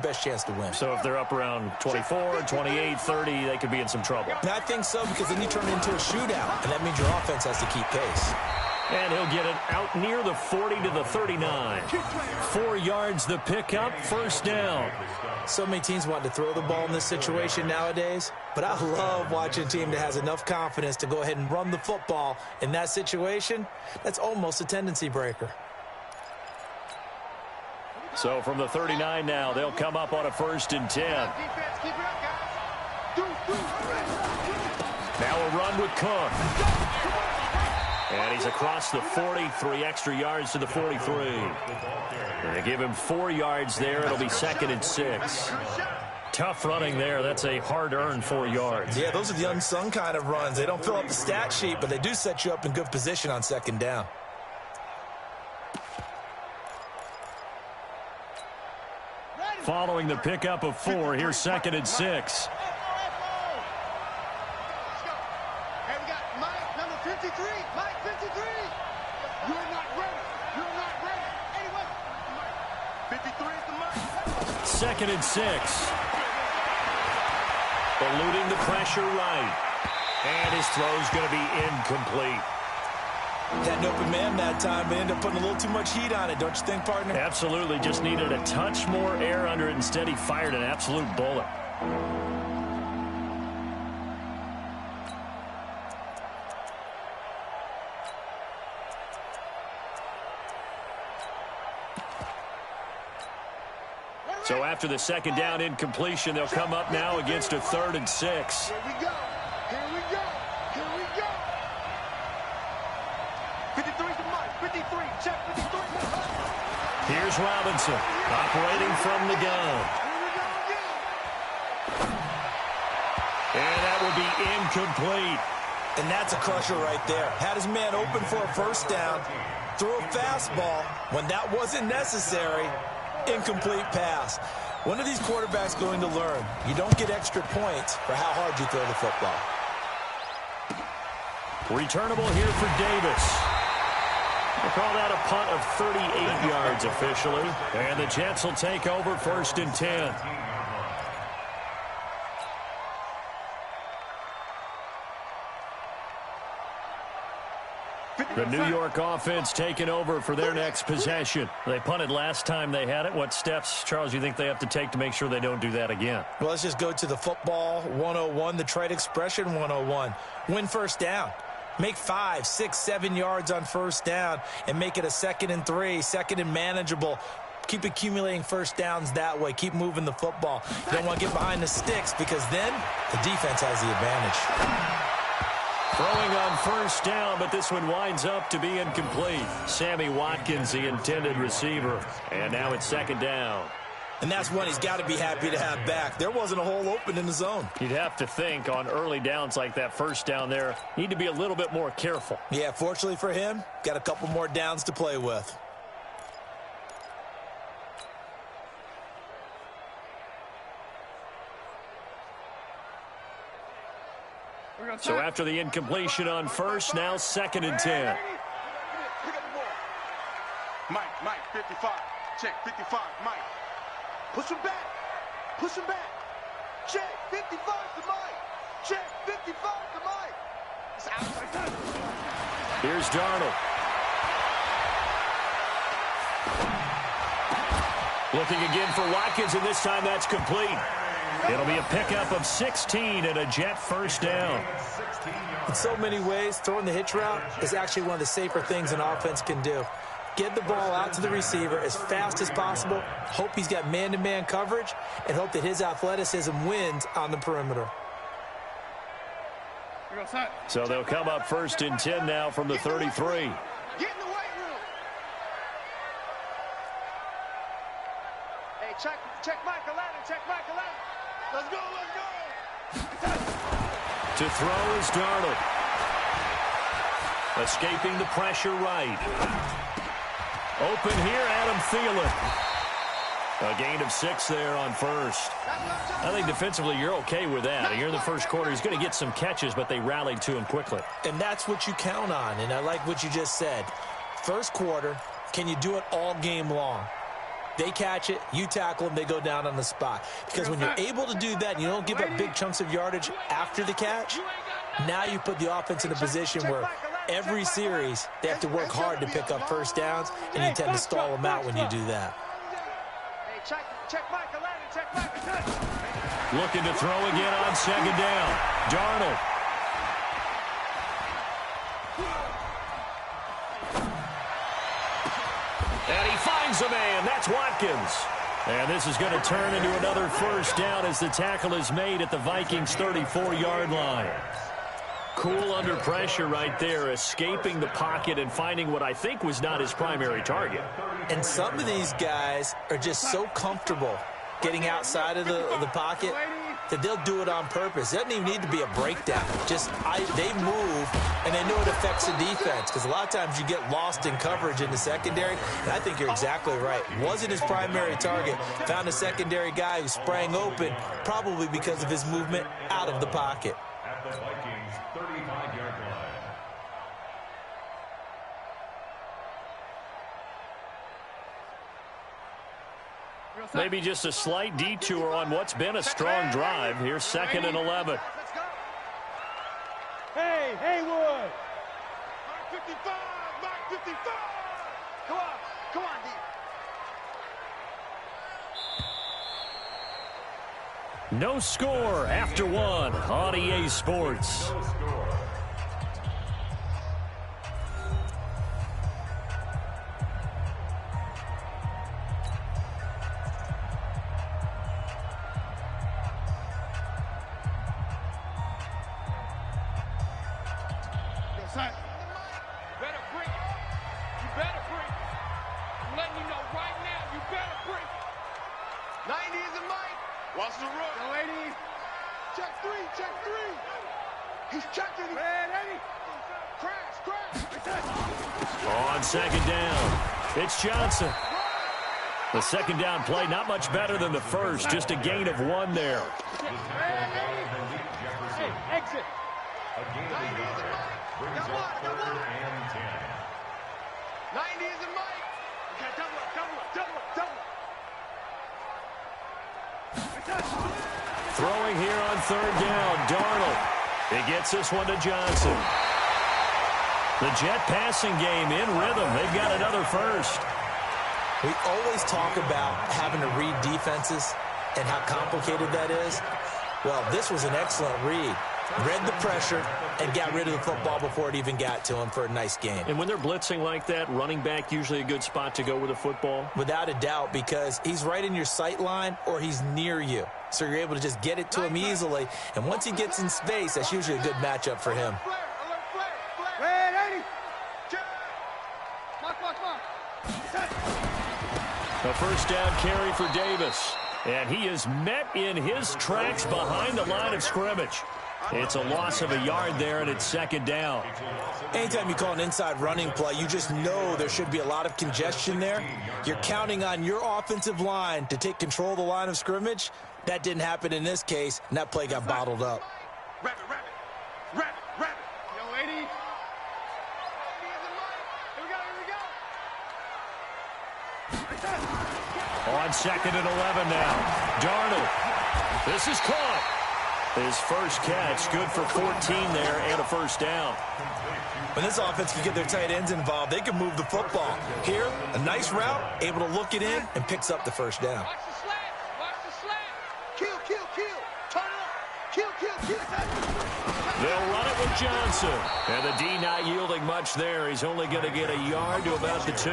best chance to win. So if they're up around 24, 28, 30, they could be in some trouble. And I think so, because then you turn it into a shootout, and that means your offense has to keep pace. And he'll get it out near the 40 to the 39. 4 yards the pickup, first down. So many teams want to throw the ball in this situation nowadays, but I love watching a team that has enough confidence to go ahead and run the football in that situation. That's almost a tendency breaker. So from the 39 now, they'll come up on a 1st and 10. Now a run with Cook. And he's across the 40, 3 extra yards to the 43. They give him 4 yards there. It'll be 2nd and 6. Tough running there. That's a hard-earned 4 yards. Yeah, those are the unsung kind of runs. They don't fill up the stat sheet, but they do set you up in good position on 2nd down. Following the pickup of 4, here's 2nd and 6. Second and 6. Eluding the pressure right. And his throw's going to be incomplete. Had an open man that time, but ended up putting a little too much heat on it, don't you think, partner? Absolutely. Just needed a touch more air under it. Instead, he fired an absolute bullet. So after the 2nd down incompletion, they'll come up now against a 3rd and 6. Here we go. Here we go. Here we go. 53's the mark. 53. Check 53. Here's Robinson operating from the gun. And that will be incomplete. And that's a crusher right there. Had his man open for a 1st down. Threw a fastball when that wasn't necessary. Incomplete pass. When are these quarterbacks going to learn? You don't get extra points for how hard you throw the football. Returnable here for Davis. We'll call that a punt of 38 yards officially. And the Jets will take over 1st and 10. The New York offense taking over for their next possession. They punted last time they had it. What steps, Charles, you think they have to take to make sure they don't do that again? Well, let's just go to the football 101, the trade expression 101. Win 1st down. Make 5, 6, 7 yards on 1st down and make it a 2nd and 3, 2nd and manageable. Keep accumulating 1st downs that way. Keep moving the football. You don't want to get behind the sticks because then the defense has the advantage. Throwing on 1st down, but this one winds up to be incomplete. Sammy Watkins, the intended receiver. And now it's 2nd down. And that's one he's got to be happy to have back. There wasn't a hole open in the zone. You'd have to think on early downs like that 1st down there, need to be a little bit more careful. Yeah, fortunately for him, got a couple more downs to play with. So after the incompletion on 1st, now 2nd and 10. Mike, 55. Check, 55, Mike. Push him back. Push him back. Check, 55 to Mike. Check, 55 to Mike. It's out. Here's Darnold. Looking again for Watkins, and this time that's complete. It'll be a pickup of 16 and a Jet 1st down. In so many ways, throwing the hitch route is actually one of the safer things an offense can do. Get the ball out to the receiver as fast as possible, hope he's got man-to-man coverage, and hope that his athleticism wins on the perimeter. So they'll come up 1st and 10 now from the 33. Get in the weight room. Hey, check Michael Allen. Check Michael Allen. Let's go, let's go. To throw is Darnold. Escaping the pressure right. Open here, Adam Thielen. A gain of 6 there on 1st. I think defensively you're okay with that. Here in the 1st quarter, he's going to get some catches, but they rallied to him quickly. And that's what you count on, and I like what you just said. 1st quarter, can you do it all game long? They catch it, you tackle them, they go down on the spot. Because when you're able to do that and you don't give up big chunks of yardage after the catch, now you put the offense in a position where every series they have to work hard to pick up first downs, and you tend to stall them out when you do that. Looking to throw again on second down. Darnold. And he finds a man. That's Watkins. And this is going to turn into another first down as the tackle is made at the Vikings' 34-yard line. Cool under pressure right there, escaping the pocket and finding what I think was not his primary target. And some of these guys are just so comfortable getting outside of the pocket that they'll do it on purpose. It doesn't even need to be a breakdown. Just they move, and they know it affects the defense, because a lot of times you get lost in coverage in the secondary, and I think you're exactly right. Wasn't his primary target. Found a secondary guy who sprang open, probably because of his movement out of the pocket. At the Vikings' 35-yard line. Maybe just a slight detour on what's been a strong drive. Here's 2nd and 11. Hey, Haywood! Mark 55! Mark 55! Come on, D. No score after one on EA Sports. No score. Watch the run. Yo, lady. Check three. He's checking it. Man, Eddie. Crash. On second down, it's Johnson. The second down play, not much better than the first, just a gain of 1 there. Hey, exit. A gain of 1 brings up 3rd and 10. 90 is a mic. Okay, double up. Throwing here on 3rd down, Darnold. He gets this one to Johnson. The Jet passing game in rhythm. They've got another first. We always talk about having to read defenses and how complicated that is. Well, this was an excellent read. Read the pressure and got rid of the football before it even got to him for a nice game. And when they're blitzing like that, running back usually a good spot to go with the football? Without a doubt, because he's right in your sight line or he's near you. So you're able to just get it to him easily. And once he gets in space, that's usually a good matchup for him. A first down carry for Davis. And he is met in his tracks behind the line of scrimmage. It's a loss of a yard there, and it's 2nd down. Anytime you call an inside running play, you just know there should be a lot of congestion there. You're counting on your offensive line to take control of the line of scrimmage. That didn't happen in this case, and that play got bottled up. Rabbit. Yo, lady. Here we go. On 2nd and 11 now. Darnold. This is caught. His first catch, good for 14 there and a first down. When this offense can get their tight ends involved, they can move the football. Here, a nice route, able to look it in, and picks up the first down. Watch the slant. Kill. Turn it up. Kill. They'll run it with Johnson. And the D not yielding much there. He's only going to get a yard to about the 2.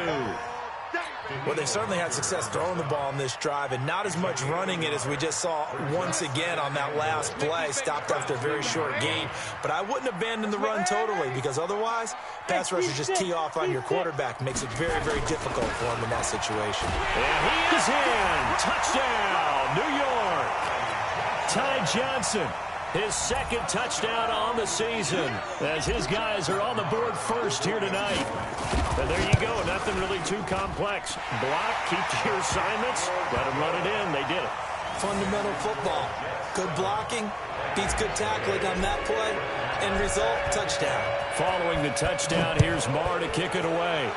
Well, they certainly had success throwing the ball on this drive, and not as much running it as we just saw once again on that last play. Stopped after a very short gain. But I wouldn't abandon the run totally, because otherwise, pass rushers just tee off on your quarterback. Makes it very, very difficult for him in that situation. And he is in. Touchdown, New York. Ty Johnson, his 2nd touchdown on the season, as his guys are on the board first here tonight. And there you go, nothing really too complex. Block, keep to your assignments, let them run it in. They did it. Fundamental football. Good blocking, beats good tackling on that play. End result, touchdown. Following the touchdown, here's Marr to kick it away.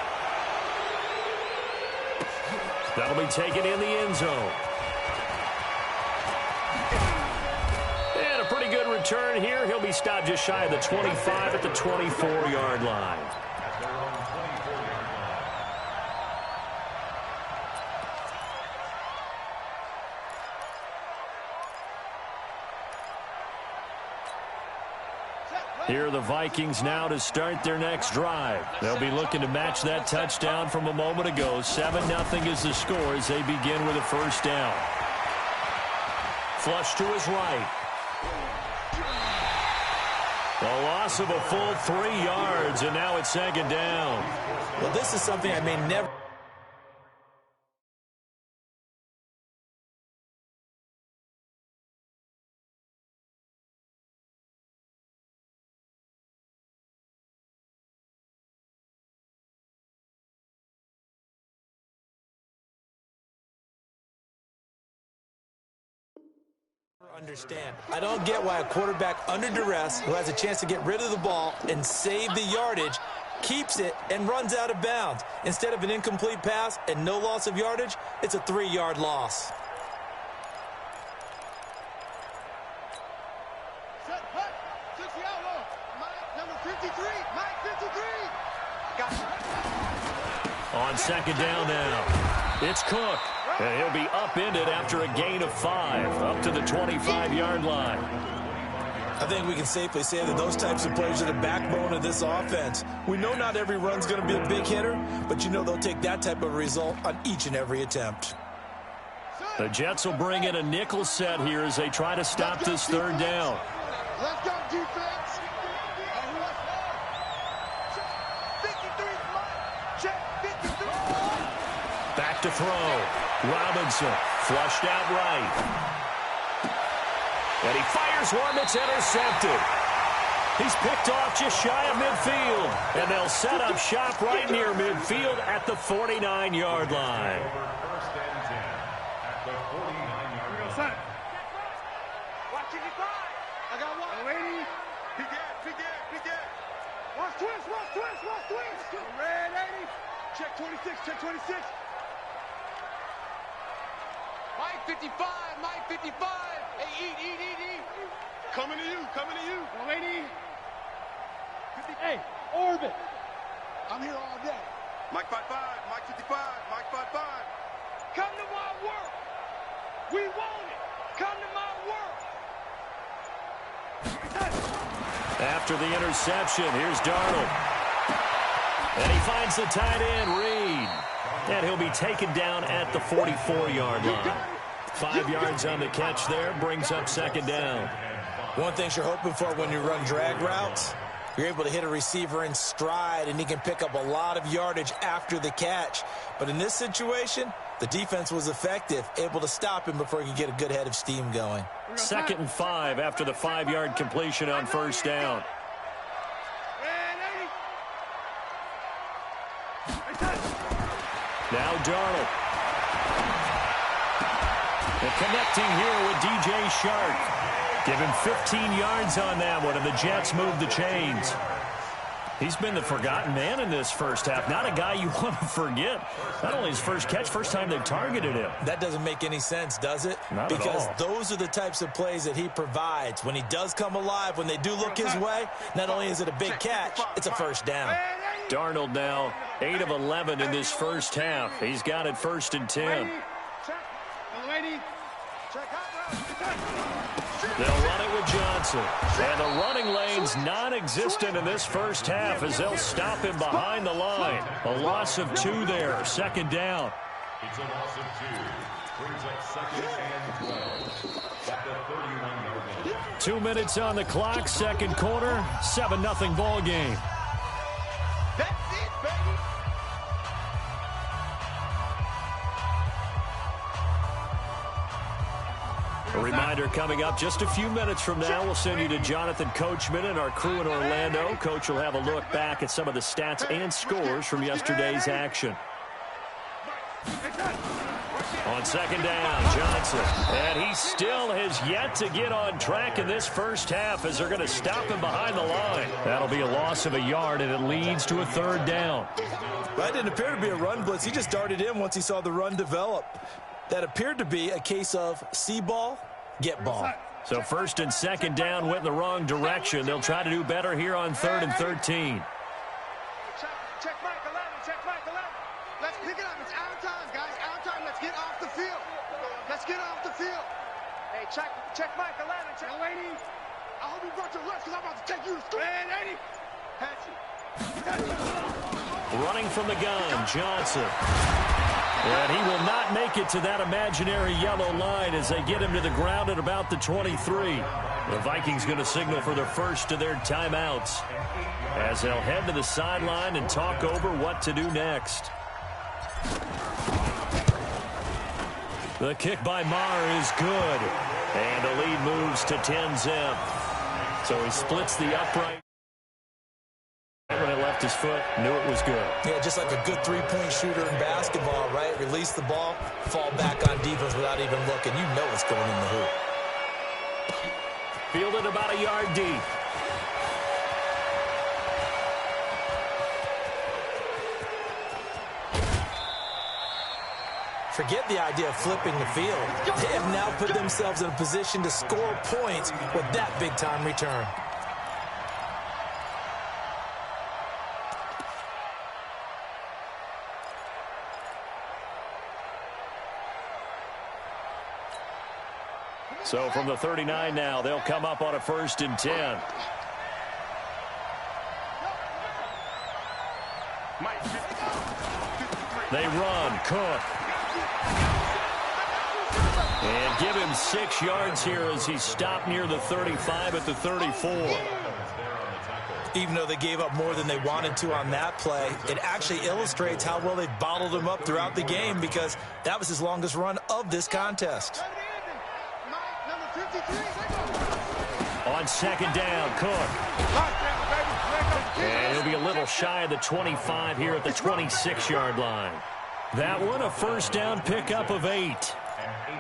The That'll be taken in the end zone. And a pretty good return here. He'll be stopped just shy of the 25 at the 24-yard line. Here are the Vikings now to start their next drive. They'll be looking to match that touchdown from a moment ago. 7-0 is the score as they begin with a first down. Flush to his right. A loss of a full 3 yards, and now it's second down. Well, this is something I may never understand. I don't get why a quarterback under duress who has a chance to get rid of the ball and save the yardage keeps it and runs out of bounds. Instead of an incomplete pass and no loss of yardage, it's a 3-yard loss. On second down now, it's Cook. And he'll be upended after a gain of 5, up to the 25-yard line. I think we can safely say that those types of players are the backbone of this offense. We know not every run's going to be a big hitter, but you know they'll take that type of result on each and every attempt. The Jets will bring in a nickel set here as they try to stop this third down. Let's go, defense. 53, check 53. Back to throw. Robinson flushed out right. And he fires one that's intercepted. He's picked off just shy of midfield. And they'll set up shop right near midfield at the 49-yard line. I got one. Lady. Peek it. Watch twist. Red 80. Check 26. Mike 55. Hey, eat. Coming to you. Lady. Hey, orbit. I'm here all day. Mike 55, Mike 55, Mike 55. Come to my work. We want it. Come to my work. After the interception, here's Darnold. And he finds the tight end, Reed. And he'll be taken down at the 44-yard line. 5 yards on the catch there, brings up second down. One thing you're hoping for when you run drag routes, you're able to hit a receiver in stride, and he can pick up a lot of yardage after the catch. But in this situation, the defense was effective, able to stop him before he could get a good head of steam going. 2nd and 5 after the 5-yard completion on first down. Now Darnold. And connecting here with DJ Shark. Give him 15 yards on that one, and the Jets move the chains. He's been the forgotten man in this first half. Not a guy you want to forget. Not only his first catch, first time they've targeted him. That doesn't make any sense, does it? Not at all. Because those are the types of plays that he provides. When he does come alive, when they do look his way, not only is it a big catch, it's a first down. Darnold now 8 of 11 in this first half. He's got it 1st and 10. They'll run it with Johnson. And the running lane's non-existent in this first half as they'll stop him behind the line. A loss of 2 there. 2nd down. It's a loss of 2. Brings up 2nd and 12 at the 31-yard line. 2 minutes on the clock. 2nd quarter. 7-0 ball game. That's it, baby. A reminder coming up just a few minutes from now. We'll send you to Jonathan Coachman and our crew in Orlando. Coach will have a look back at some of the stats and scores from yesterday's action. On second down, Johnson. And he still has yet to get on track in this first half as they're going to stop him behind the line. That'll be a loss of a yard, and it leads to a third down. That didn't appear to be a run blitz. He just darted in once he saw the run develop. That appeared to be a case of see ball, get ball. So first and second down went in the wrong direction. They'll try to do better here on 3rd and 13. Check Mike 11. Check Mike 11. Let's pick it up. It's our time, guys. Our time. Let's get off the field. Let's get off the field. Hey, check Mike 11. Check Laney. I hope you brought your lunch because I'm about to take you to school. Hey, Laney. Running from the gun, Johnson. And he will not make it to that imaginary yellow line as they get him to the ground at about the 23. The Vikings going to signal for the first of their timeouts as they'll head to the sideline and talk over what to do next. The kick by Maher is good. And the lead moves to 10-zip. So he splits the upright. When it left his foot, knew it was good. Yeah, just like a good three-point shooter in basketball, right? Release the ball, fall back on defense without even looking. You know it's going in the hoop. Fielded about a yard deep. Forget the idea of flipping the field. They have now put themselves in a position to score points with that big-time return. So from the 39 now, they'll come up on a 1st and 10. They run. Cook. And give him 6 yards here as he stopped near the 35 at the 34. Even though they gave up more than they wanted to on that play, it actually illustrates how well they bottled him up throughout the game because that was his longest run of this contest. On second down, Cook. And he'll be a little shy of the 25 here at the 26-yard line. That one, a first down pickup of 8.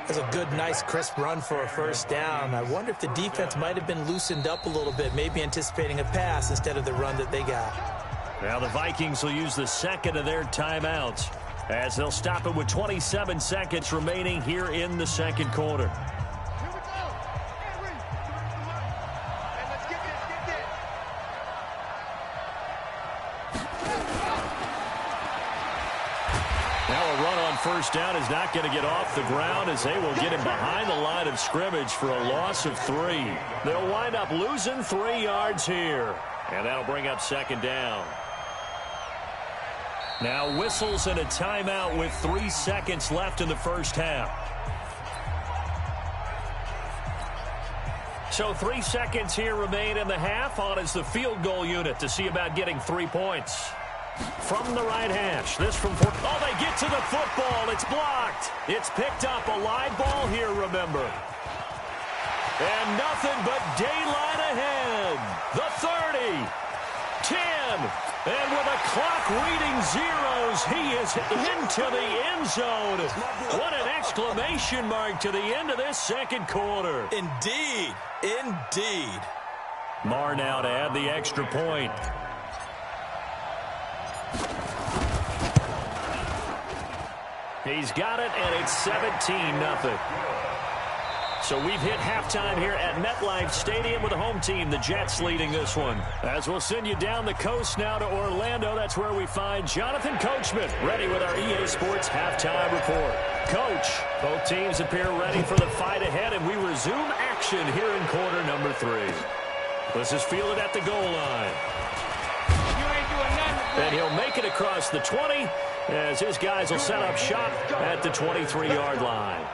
That's a good, nice, crisp run for a first down. I wonder if the defense might have been loosened up a little bit, maybe anticipating a pass instead of the run that they got. Now the Vikings will use the second of their timeouts as they'll stop it with 27 seconds remaining here in the second quarter. First down is not going to get off the ground as they will get him behind the line of scrimmage for a loss of 3. They'll wind up losing 3 yards here. And that'll bring up second down. Now whistles and a timeout with 3 seconds left in the first half. So 3 seconds here remain in the half. On is the field goal unit to see about getting 3 points. From the right hash, this from 4. Oh, they get to the football. It's blocked. It's picked up. A live ball here, remember. And nothing but daylight ahead. The 30, 10, and with a clock reading zeros, he is into the end zone. What an exclamation mark to the end of this second quarter. Indeed, indeed. Maher now to add the extra point. He's got it, and it's 17-0. So we've hit halftime here at MetLife Stadium with the home team, the Jets, leading this one. As we'll send you down the coast now to Orlando, that's where we find Jonathan Coachman, ready with our EA Sports halftime report. Coach, both teams appear ready for the fight ahead, and we resume action here in quarter number 3. This is fielded at the goal line. And he'll make it across the 20 as his guys will set up shop at the 23-yard line.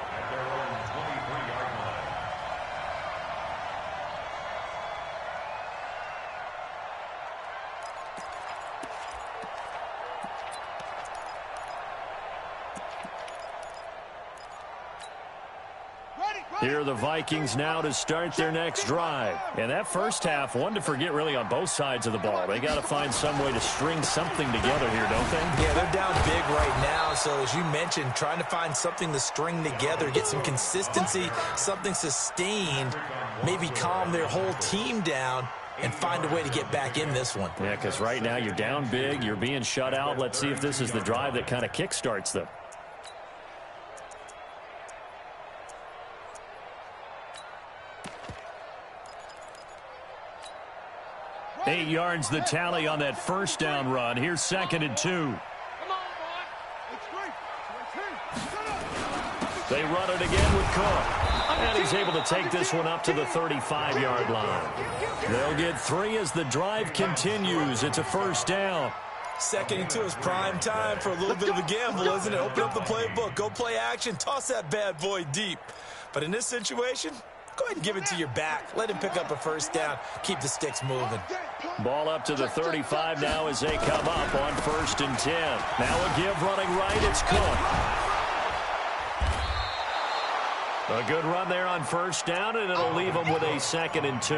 Ready? Here are the Vikings now to start their next drive. And that first half, one to forget really on both sides of the ball. They got to find some way to string something together here, don't they? Yeah, they're down big right now. So as you mentioned, trying to find something to string together, get some consistency, something sustained, maybe calm their whole team down and find a way to get back in this one. Yeah, because right now you're down big, you're being shut out. Let's see if this is the drive that kind of kickstarts them. 8 yards the tally on that first down run. Here's 2nd and 2. They run it again with Cook. And he's able to take this one up to the 35-yard line. They'll get 3 as the drive continues. It's a first down. 2nd and 2 is prime time for a little bit of a gamble, isn't it? Open up the playbook. Go play action. Toss that bad boy deep. But in this situation, go ahead and give it to your back. Let him pick up a first down. Keep the sticks moving. Ball up to the 35 now as they come up on 1st and 10. Now a give running right. It's Cook. A good run there on first down, and it'll leave them with a 2nd and 2.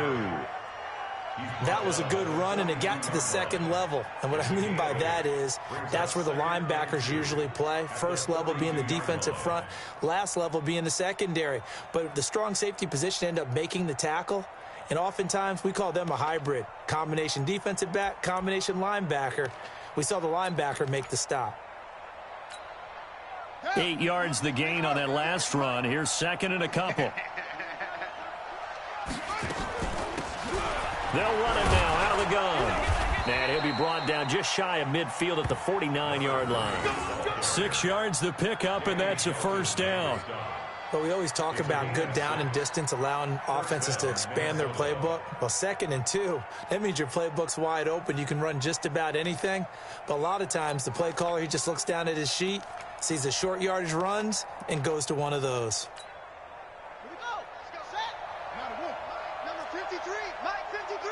That was a good run, and it got to the second level. And what I mean by that is that's where the linebackers usually play. First level being the defensive front, last level being the secondary. But the strong safety position ended up making the tackle, and oftentimes we call them a hybrid. Combination defensive back, combination linebacker. We saw the linebacker make the stop. 8 yards the gain on that last run. Here's 2nd and a couple. They'll run it now out of the gun. And he'll be brought down just shy of midfield at the 49-yard line. 6 yards the pickup, and that's a first down. But we always talk about good down and distance, allowing offenses to expand their playbook. Well, 2nd and 2, that means your playbook's wide open. You can run just about anything. But a lot of times, the play caller, he just looks down at his sheet, sees the short yardage runs, and goes to one of those. Here we go. Let's go. Set. Number 53. Mike 53.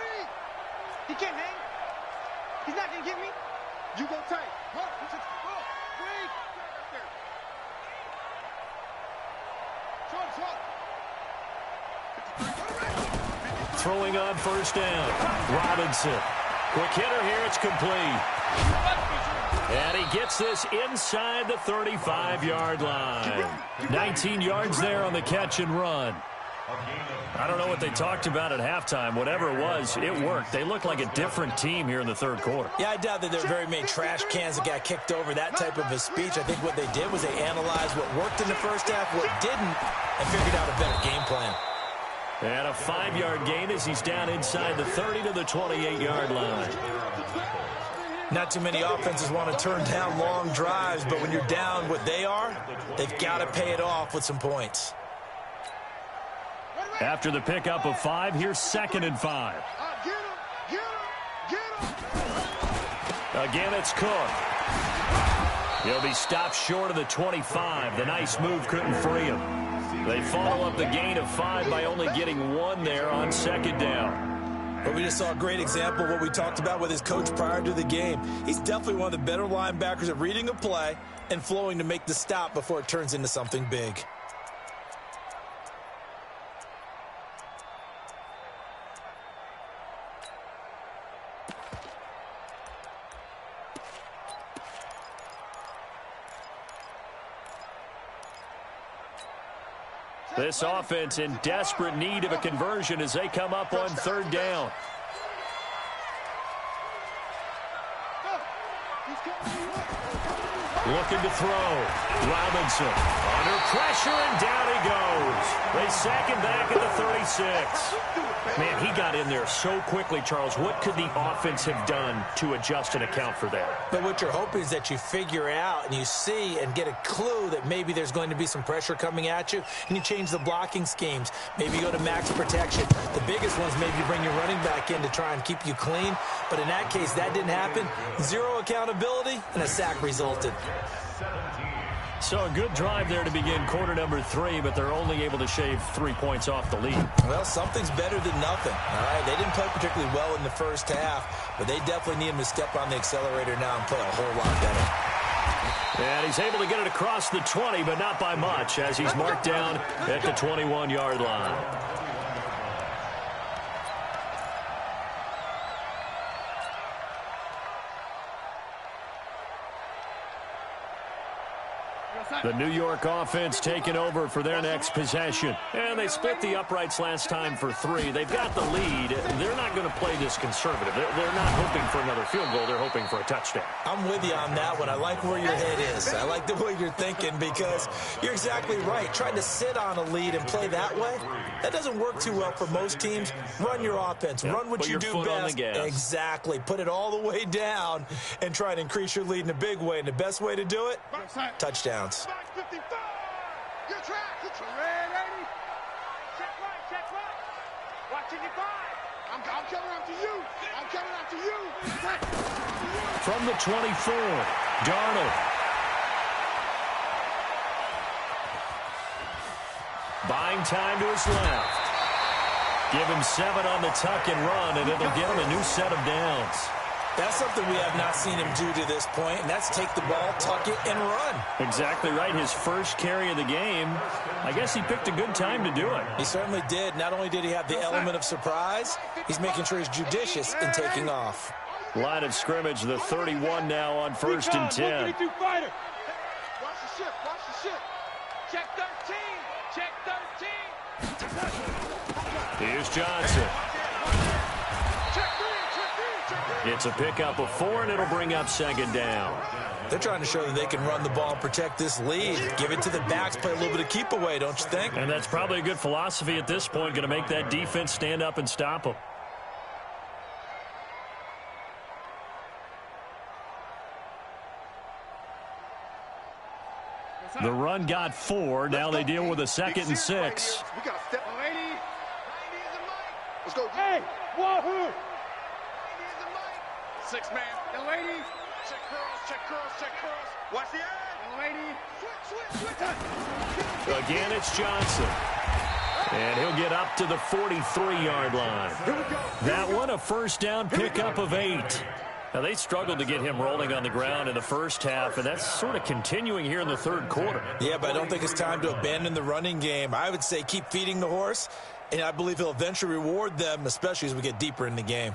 He can't hang. He's not going to get me. You go tight. Go. Wait. Right there. Throwing on first down. Robinson. Quick hitter here. It's complete. And he gets this inside the 35-yard line. 19 yards there on the catch and run. I don't know what they talked about at halftime. Whatever it was, it worked. They look like a different team here in the third quarter. Yeah, I doubt that there were very many trash cans that got kicked over, that type of a speech. I think what they did was they analyzed what worked in the first half, what didn't, and figured out a better game plan. And a 5-yard gain as he's down inside the 30 to the 28-yard line. Not too many offenses want to turn down long drives, but when you're down what they are, they've got to pay it off with some points. After the pickup of 5, here's 2nd and 5. Again, it's Cook. He'll be stopped short of the 25. The nice move couldn't free him. They follow up the gain of 5 by only getting 1 there on 2nd down. But we just saw a great example of what we talked about with his coach prior to the game. He's definitely one of the better linebackers at reading a play and flowing to make the stop before it turns into something big. This offense in desperate need of a conversion as they come up on 3rd down. Looking to throw. Robinson under pressure, and down he goes. They sack him back at the 36. Man, he got in there so quickly, Charles. What could the offense have done to adjust and account for that? But what you're hoping is that you figure out and you see and get a clue that maybe there's going to be some pressure coming at you, and you change the blocking schemes. Maybe you go to max protection. The biggest ones, maybe you bring your running back in to try and keep you clean. But in that case, that didn't happen. 0 accountability, and a sack resulted. So a good drive there to begin quarter number 3, but they're only able to shave 3 points off the lead. Well, something's better than nothing. All right, they didn't play particularly well in the first half, but they definitely need him to step on the accelerator now and play a whole lot better. And he's able to get it across the 20, but not by much, as he's marked down at the 21-yard line. The New York offense taking over for their next possession. And they split the uprights last time for 3. They've got the lead. They're not going to play this conservative. They're not hoping for another field goal. They're hoping for a touchdown. I'm with you on that one. I like where your head is. I like the way you're thinking because you're exactly right. Trying to sit on a lead and play that way, that doesn't work too well for most teams. Run your offense. Yep. Run what you do best. Exactly. Put it all the way down and try to increase your lead in a big way. And the best way to do it, touchdowns. 55. Your track. Red 80. Check right. Watching you five. I'm coming after you. I'm coming after you. From the 24, Darnold. Buying time to his left. Give him 7 on the tuck and run, and it'll get him a new set of downs. That's something we have not seen him do to this point, and that's take the ball, tuck it, and run. Exactly right. His first carry of the game. I guess he picked a good time to do it. He certainly did. Not only did he have the element of surprise, he's making sure he's judicious in taking off. Line of scrimmage, the 31 now on 1st and 10. Watch the ship. Check 13. Check 13. Here's Johnson. It's a pickup of 4, and it'll bring up 2nd down. They're trying to show that they can run the ball and protect this lead. Give it to the backs, play a little bit of keep away, don't you think? And that's probably a good philosophy at this point, going to make that defense stand up and stop them. The run got 4. Now they deal with a 2nd and 6. We got to step. Let's go. Hey, wahoo! 6-man. The lady. Check curls. Watch the end. The lady. Switch. Again, it's Johnson. And he'll get up to the 43-yard line. That one, a 1st down pickup of 8. Now, they struggled to get him rolling on the ground in the first half, and that's sort of continuing here in the 3rd quarter. Yeah, but I don't think it's time to abandon the running game. I would say keep feeding the horse, and I believe he'll eventually reward them, especially as we get deeper in the game.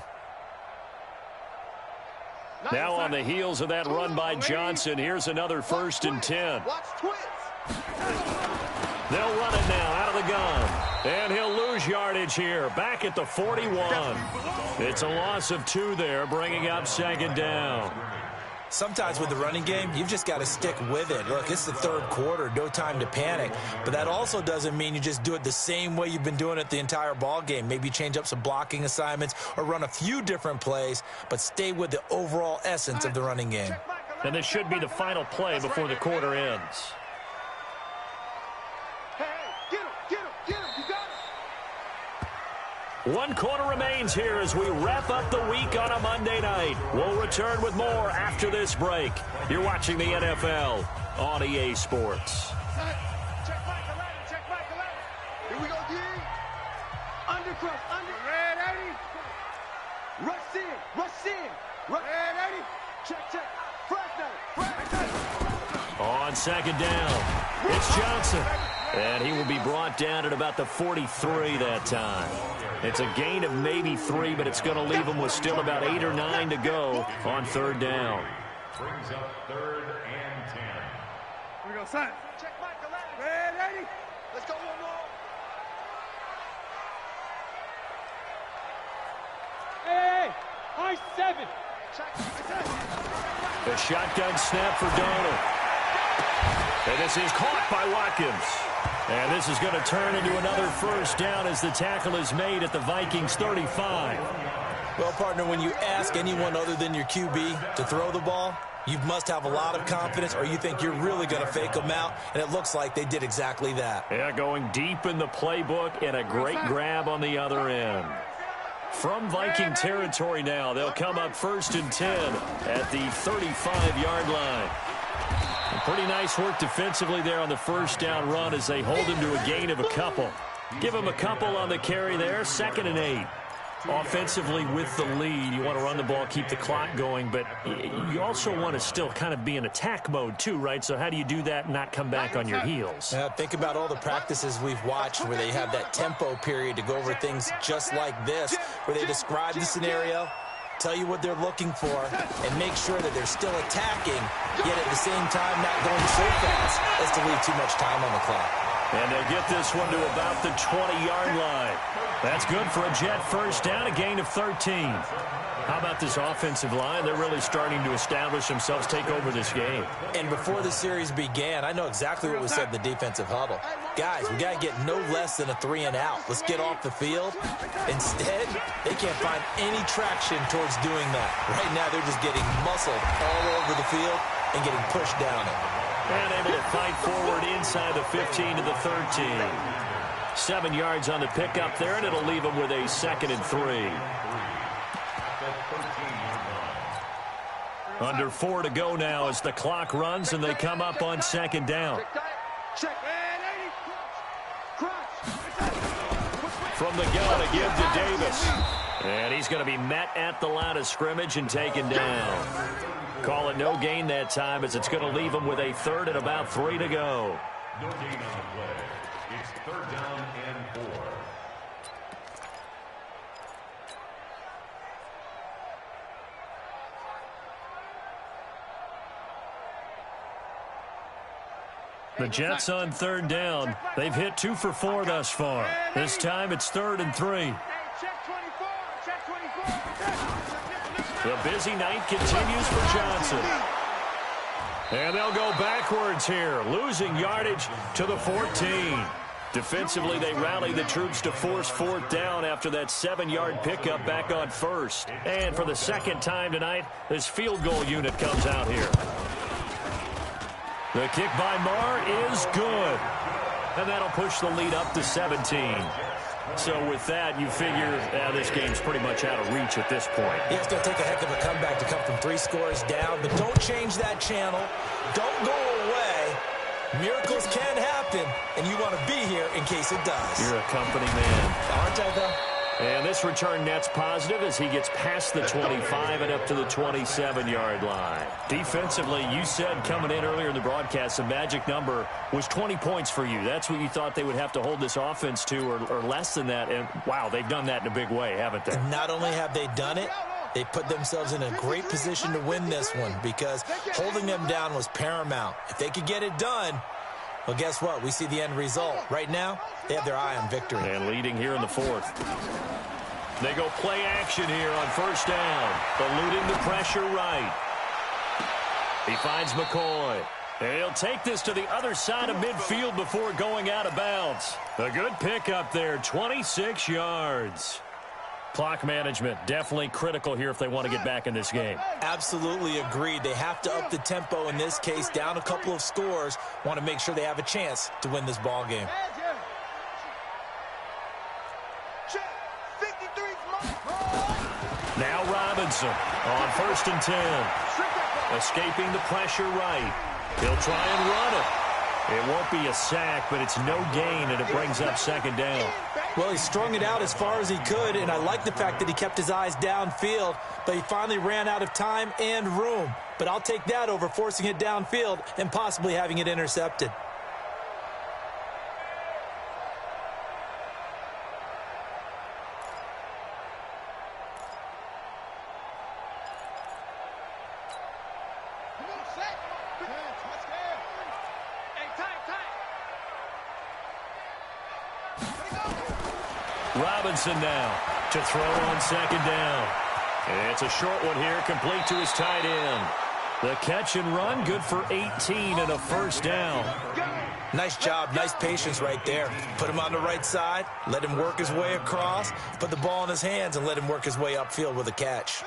Now on the heels of that run by Johnson, here's another 1st and 10. They'll run it now out of the gun. And he'll lose yardage here, back at the 41. It's a loss of 2 there, bringing up 2nd down. Sometimes with the running game, you've just got to stick with it. Look, it's the 3rd quarter, no time to panic. But that also doesn't mean you just do it the same way you've been doing it the entire ball game. Maybe change up some blocking assignments or run a few different plays, but stay with the overall essence of the running game. And this should be the final play before the quarter ends. Get him. You got it. 1 quarter remains here as we wrap up the week on a Monday night. We'll return with more after this break. You're watching the NFL on EA Sports. Check Mike 11. Here we go, D. Undercross. Red 80. Rush in. Red 80. Check. Flag. On 2nd down, it's Johnson. And he will be brought down at about the 43 that time. It's a gain of maybe 3, but it's going to leave him with still about 8 or 9 to go on 3rd down. Brings up 3rd and 10. Here we go, son. Check Mike 11. Red 80. Let's go one more. Hey, I-7. The shotgun snap for Darnold. And this is caught by Watkins. And this is going to turn into another 1st down as the tackle is made at the Vikings 35. Well, partner, when you ask anyone other than your QB to throw the ball, you must have a lot of confidence or you think you're really going to fake them out, and it looks like they did exactly that. Yeah, going deep in the playbook and a great grab on the other end. From Viking territory now, they'll come up 1st and 10 at the 35-yard line. Pretty nice work defensively there on the 1st down run as they hold him to a gain of a couple. Give him a couple on the carry there, 2nd and 8. Offensively with the lead, you want to run the ball, keep the clock going, but you also want to still kind of be in attack mode too, right? So how do you do that and not come back on your heels? Think about all the practices we've watched where they have that tempo period to go over things just like this, where they describe the scenario, tell you what they're looking for, and make sure that they're still attacking, yet at the same time not going so fast as to leave too much time on the clock. And they get this one to about the 20-yard line. That's good for a Jet first down, a gain of 13. How about this offensive line? They're really starting to establish themselves, take over this game. And before the series began, I know exactly what we said in the defensive huddle. Guys, we got to get no less than a 3-and-out. Let's get off the field. Instead, they can't find any traction towards doing that. Right now, they're just getting muscled all over the field and getting pushed down it. And able to fight forward inside the 15 to the 13. 7 yards on the pickup there, and it'll leave them with a 2nd and 3. Under 4 to go now as the clock runs, and they come up on 2nd down. From the gun to give to Davis. And he's going to be met at the line of scrimmage and taken down. Call it no gain that time as it's going to leave him with a 3rd and about 3 to go. No gain on the play. It's 3rd down and 4. The Jets on 3rd down. They've hit 2 for 4 thus far. This time it's 3rd and 3. The busy night continues for Johnson. And they'll go backwards here, losing yardage to the 14. Defensively, they rally the troops to force 4th down after that 7-yard pickup back on 1st. And for the 2nd time tonight, this field goal unit comes out here. The kick by Marr is good. And that'll push the lead up to 17. So with that, you figure this game's pretty much out of reach at this point. Yeah, it's going to take a heck of a comeback to come from 3 scores down, but don't change that channel. Don't go away. Miracles can happen, and you want to be here in case it does. You're a company man. Aren't I, though? And this return net's positive as he gets past the 25 and up to the 27-yard line. Defensively, you said coming in earlier in the broadcast, the magic number was 20 points for you. That's what you thought they would have to hold this offense to or less than that. And, wow, they've done that in a big way, haven't they? Not only have they done it, they put themselves in a great position to win this one because holding them down was paramount. If they could get it done, well, guess what? We see the end result. Right now, they have their eye on victory. And leading here in the 4th. They go play action here on 1st down. Eluding the pressure right. He finds McCoy. And he'll take this to the other side of midfield before going out of bounds. A good pickup there, 26 yards. Clock management definitely critical here if they want to get back in this game. Absolutely agreed. They have to up the tempo in this case, down a couple of scores. Want to make sure they have a chance to win this ball game. Now Robinson on 1st and 10. Escaping the pressure right. He'll try and run it. It won't be a sack, but it's no gain, and it brings up 2nd down. Well, he strung it out as far as he could, and I like the fact that he kept his eyes downfield, but he finally ran out of time and room. But I'll take that over forcing it downfield and possibly having it intercepted. Robinson now to throw on 2nd down. It's a short one here, complete to his tight end. The catch and run, good for 18 and a 1st down. Nice job, nice patience right there. Put him on the right side, let him work his way across, put the ball in his hands, and let him work his way upfield with a catch.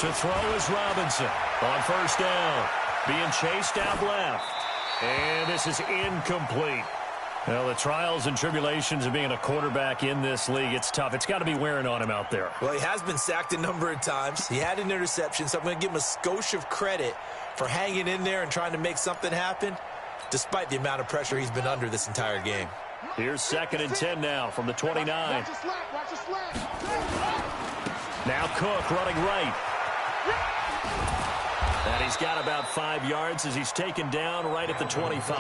To throw is Robinson on 1st down. Being chased out left. And this is incomplete. Well, the trials and tribulations of being a quarterback in this league, it's tough. It's got to be wearing on him out there. Well, he has been sacked a number of times. He had an interception, so I'm going to give him a skosh of credit for hanging in there and trying to make something happen. despite the amount of pressure he's been under this entire game. Here's 2nd and 10 now from the 29. Watch the slant, watch the slant. Now Cook running right. And he's got about 5 yards as he's taken down right at the 25.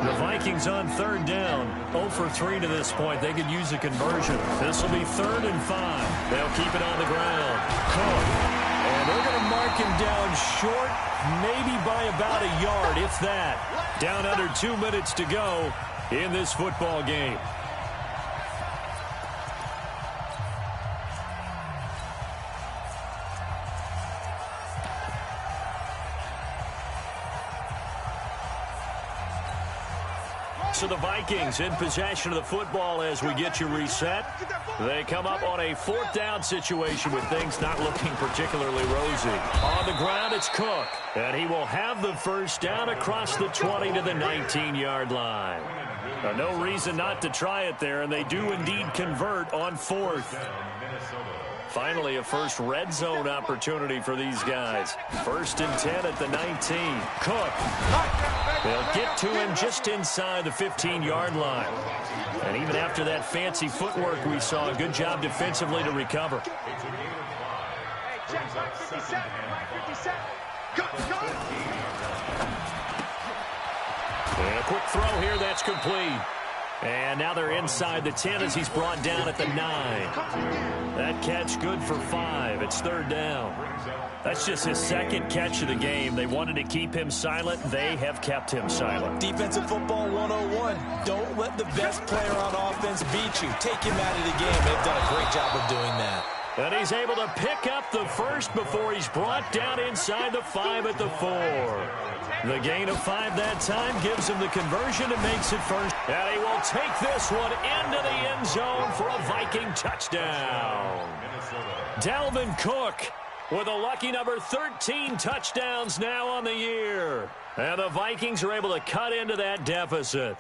The Vikings on 3rd down. 0 for 3 to this point. They could use a conversion. This will be 3rd and 5. They'll keep it on the ground. Cook. And they're going to mark him down short, maybe by about a yard, if that. Down under 2 minutes to go in this football game. So the Vikings in possession of the football as we get you reset. They come up on a 4th down situation with things not looking particularly rosy. On the ground, it's Cook. And he will have the 1st down across the 20 to the 19-yard line. No reason not to try it there, and they do indeed convert on 4th. Finally, a first red zone opportunity for these guys. 1st and 10 at the 19. Cook. They'll get to him just inside the 15-yard line. And even after that fancy footwork we saw, a good job defensively to recover. Hey, check, Mike 57, Mike 57. And a quick throw here, that's complete. And now they're inside the 10 as he's brought down at the 9. That catch good for 5. It's 3rd down. That's just his 2nd catch of the game. They wanted to keep him silent. They have kept him silent. Defensive football 101. Don't let the best player on offense beat you. Take him out of the game. They've done a great job of doing that. And he's able to pick up the 1st before he's brought down inside the 5 at the 4. The gain of 5 that time gives him the conversion and makes it 1st. And he will take this one into the end zone for a Viking touchdown. Dalvin Cook with a lucky number 13 touchdowns now on the year. And the Vikings are able to cut into that deficit.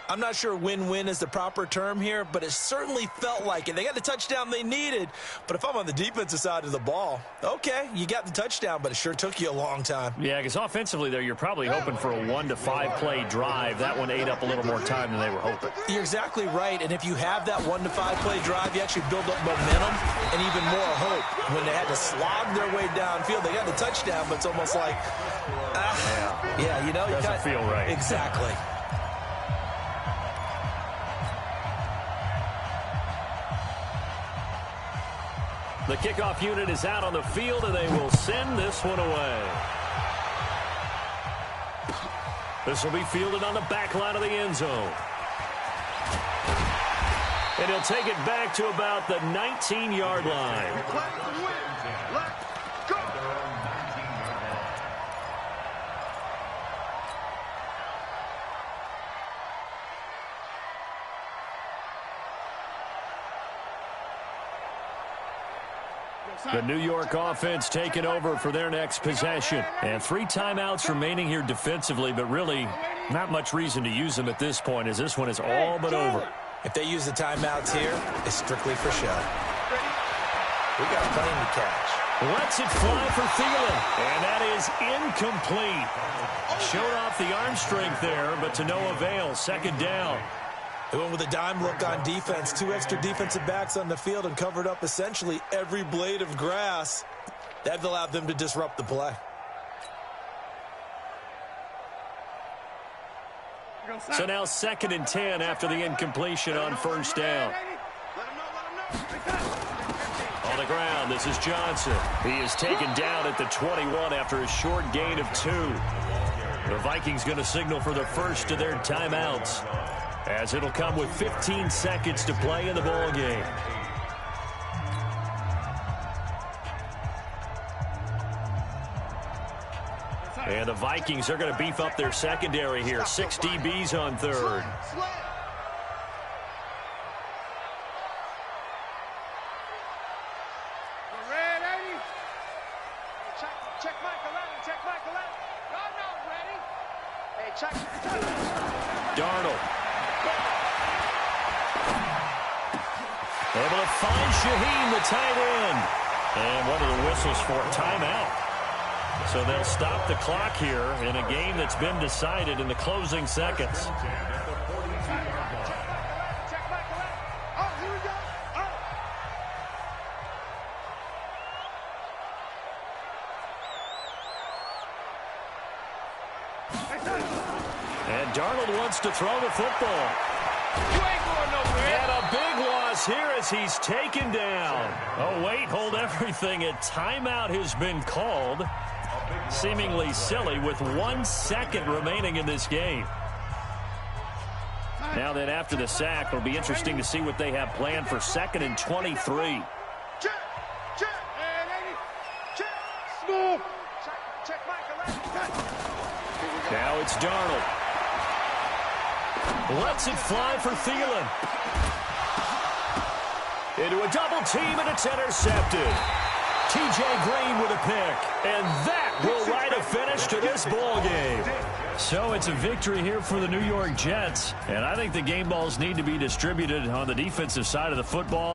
I'm not sure win-win is the proper term here, but it certainly felt like it. They got the touchdown they needed, but if I'm on the defensive side of the ball, okay, you got the touchdown, but it sure took you a long time. Yeah, because offensively there, you're probably hoping for a 1 to 5 play drive. That one ate up a little more time than they were hoping. You're exactly right, and if you have that 1 to 5 play drive, you actually build up momentum and even more hope. When they had to slog their way downfield, they got the touchdown, but it's almost like, yeah, you know. Doesn't feel right. Exactly. The kickoff unit is out on the field, and they will send this one away. This will be fielded on the back line of the end zone. And he'll take it back to about the 19-yard line. Let's go. The New York offense taking over for their next possession. And 3 timeouts remaining here defensively, but really not much reason to use them at this point as this one is all but over. If they use the timeouts here, it's strictly for show. We got a plane to catch. Lets it fly for Thielen. And that is incomplete. Showed off the arm strength there, but to no avail. 2nd down. They went with a dime look on defense. 2 extra defensive backs on the field and covered up essentially every blade of grass. That allowed them to disrupt the play. So now 2nd and 10 after the incompletion on 1st down. On the ground, this is Johnson. He is taken down at the 21 after a short gain of 2. The Vikings going to signal for the first of their timeouts, as it'll come with 15 seconds to play in the ball game. And the Vikings are going to beef up their secondary here. 6 DBs on 3rd. Check Michael out. Check Michael out. Darnold ready. Hey, check. Darnold. Able to find Shaheen, the tight end. And one of the whistles for timeout. So they'll stop the clock here in a game that's been decided in the closing seconds. And Darnold wants to throw the football. And a big loss here as he's taken down. Oh, wait, hold everything. A timeout has been called. Seemingly silly with 1 second remaining in this game. Now then, after the sack, it'll be interesting to see what they have planned for 2nd and 23. Now it's Darnold. Lets it fly for Thielen. Into a double team, and it's intercepted. T.J. Green with a pick. And that will write a finish to this ball game. So it's a victory here for the New York Jets. And I think the game balls need to be distributed on the defensive side of the football.